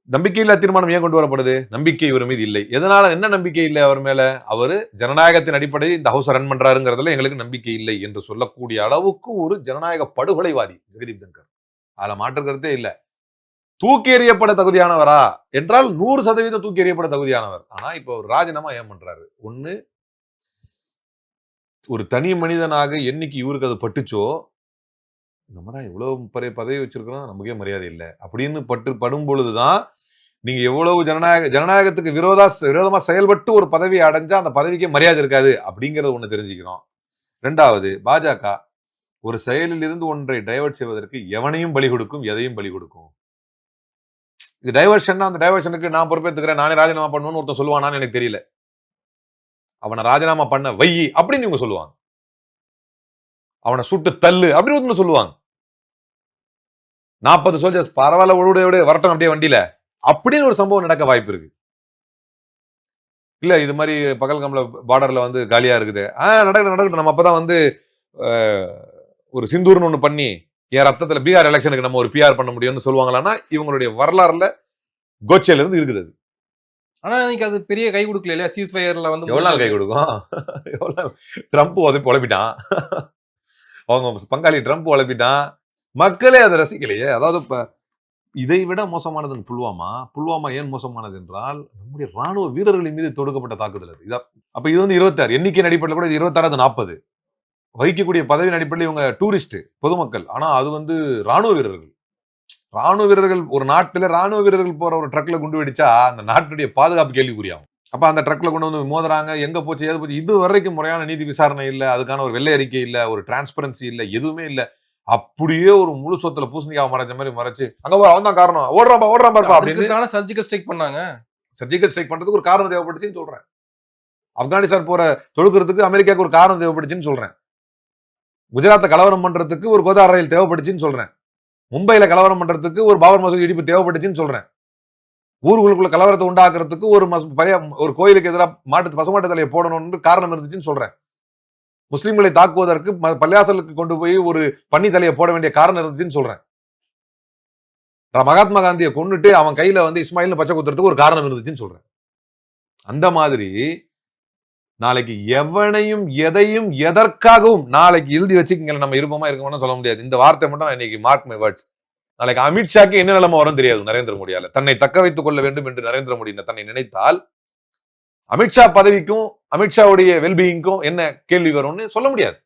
நம்பிக்கையில்லா தீர்மானம் ஏன் கொண்டு வரப்படுது? நம்பிக்கை இவர் மீது இல்லை. எதனால என்ன நம்பிக்கை இல்லை அவர் மேல? அவரு ஜனநாயகத்தின் அடிப்படையில் இந்த ஹவுஸ் ரன் பண்றாருங்கிறதுல எங்களுக்கு நம்பிக்கை இல்லை என்று சொல்லக்கூடிய அளவுக்கு ஒரு ஜனநாயக படுகொலைவாதி ஜெகதீப் தங்கர். அதுல மாற்று கருத்தே இல்லை. தூக்கி எறியப்பட தகுதியானவரா என்றால் 100% தூக்கி எறியப்பட தகுதியானவர். ஆனா இப்ப ஒரு ராஜினாமா ஏன் பண்றாரு? ஒண்ணு, ஒரு தனி மனிதனாக என்னைக்கு இவருக்கு அது பட்டுச்சோ, நம்மடா இவ்வளவு பெரிய பதவி வச்சிருக்கிறோம், நமக்கே மரியாதை இல்லை அப்படின்னு படும் பொழுதுதான் நீங்க எவ்வளவு ஜனநாயகத்துக்கு விரோதமா செயல்பட்டு ஒரு பதவியை அடைஞ்சா அந்த பதவிக்கே மரியாதை இருக்காது அப்படிங்கறது ஒண்ணு தெரிஞ்சுக்கிறோம். 2வது, பாஜக ஒரு செயலில் இருந்து ஒன்றை டைவர்ட் செய்வதற்கு எவனையும் பலி கொடுக்கும், எதையும் பலி கொடுக்கும். இது டைவர்ஷன், அந்த டைவர்ஷனுக்கு நான் பொறுப்பேற்றுக்கிறேன், நானே ராஜினாமா பண்ணுவேன்னு ஒருத்தர் சொல்லுவானான்னு எனக்கு தெரியல. அவனை ராஜினாமா பண்ண வை அப்படின்னு இவங்க சொல்லுவாங்க. அவனை சுட்டு தள்ளு அப்படின்னு சொல்லுவாங்க. 40 சோல்ஜர்ஸ் பரவாயில்ல விட வரட்டும் அப்படியே வண்டியில அப்படின்னு ஒரு சம்பவம் நடக்க வாய்ப்பு இருக்கு. இல்ல இது மாதிரி பகல்காம்ல பார்டர்ல வந்து காலியா இருக்குது, நடக்கட்டும், நம்ம அப்பதான் வந்து ஒரு சிந்தூர்னு ஒண்ணு பண்ணி என் ரத்தத்துல பீகார் எலெக்ஷனுக்கு நம்ம ஒரு பிஆர் பண்ண முடியும்னு சொல்லுவாங்களான்னா இவங்களுடைய வரலாறுல கோச்சையில இருந்து இருக்குது. அது ஆனா இன்னைக்கு அது பெரிய கை கொடுக்கல இல்லையா? சீஸ்ஃபயர்ல வந்து எவ்வளவு நாள் கை கொடுக்கும்? எவ்வளவு ட்ரம்ப் உழைப்பிட்டான், அவங்க பங்காளி ட்ரம்ப் உழைப்பிட்டான், மக்களே அதை ரசிக்கலையே. அதாவது இப்ப இதை விட மோசமானது புல்வாமா ஏன் மோசமானது என்றால் நம்முடைய ராணுவ வீரர்களின் மீது தொடுக்கப்பட்ட தாக்குதல் அது. அப்ப இது வந்து 26 எண்ணிக்கையின் அடிப்படையில் கூட 26 40 வகிக்கக்கூடிய பதவியின் அடிப்படையில் இவங்க டூரிஸ்ட் பொதுமக்கள். ஆனா அது வந்து ராணுவ வீரர்கள் ஒரு நாட்டுல ராணுவ வீரர்கள் போற ஒரு ட்ரக்ல குண்டு வெடிச்சா அந்த நாட்டுடைய பாதுகாப்பு கேள்விக்குறியாகும். அப்ப அந்த ட்ரக்ல கொண்டு வந்து மோதுறாங்க, எங்க போச்சு ஏது போச்சு, இது வரைக்கும் முறையான நீதி விசாரணை இல்ல, அதுக்கான ஒரு வெள்ளை அறிக்கை இல்ல, ஒரு டிரான்ஸ்பரன்சி இல்ல, எதுவுமே இல்ல. அப்படியே ஒரு முழு சொத்துல பூசணிக்காவை மறைச்ச மாதிரி மறைச்சு அங்க அவன் தான் காரணம், ஓடுறான் பாருப்பா அப்படின்னு சர்ஜிக்கல் ஸ்ட்ரைக் பண்ணாங்க. சர்ஜிக்கல் ஸ்ட்ரைக் பண்றதுக்கு ஒரு காரணம் தேவைப்பட்டுச்சுன்னு சொல்றேன். ஆப்கானிஸ்தான் போற தொடுக்கிறதுக்கு அமெரிக்காவுக்கு ஒரு காரணம் தேவைப்பட்டுச்சுன்னு சொல்றேன். குஜராத்தை கலவரம் பண்றதுக்கு ஒரு கோதார் ரயில் தேவைப்பட்டுச்சுன்னு சொல்றேன். மும்பையில கலவரம் பண்றதுக்கு ஒரு பாபர் மசூதி இடிப்பு தேவைப்பட்டுச்சுன்னு சொல்றேன். ஊர்களுக்குள்ள கலவரத்தை உண்டாக்குறதுக்கு ஒரு கோயிலுக்கு எதிராக பசுமாட்டு தலையை போடணும்னு காரணம் இருந்துச்சுன்னு சொல்றேன். முஸ்லிம்களை தாக்குவதற்கு பள்ளியாசலுக்கு கொண்டு போய் ஒரு பன்னி தலையை போட வேண்டிய காரணம் இருந்துச்சுன்னு சொல்றேன். மகாத்மா காந்தியை கொண்டுட்டு அவன் கையில வந்து இஸ்மாயில் பச்சை குத்துறதுக்கு ஒரு காரணம் இருந்துச்சுன்னு சொல்றேன். அந்த மாதிரி நாளைக்கு எவனையும் எதையும் எதற்காகவும் நாளைக்கு எழுதி வச்சுக்கீங்க, நம்ம இருப்போமா இருக்கோம்னு சொல்ல முடியாது. இந்த வார்த்தை மட்டும் இன்னைக்கு மார்க் மை வேர்ட்ஸ். நாளைக்கு அமித்ஷாக்கு என்ன நிலைமை வரும் தெரியாது நரேந்திர மோடியால. தன்னை தக்க வைத்துக் கொள்ள வேண்டும் என்று நரேந்திர மோடி தன்னை நினைத்தால் அமித்ஷா பதவிக்கும் அமித்ஷாவுடைய வெல்பீயிங்க்கும் என்ன கேள்வி வரும்னு சொல்ல முடியாது.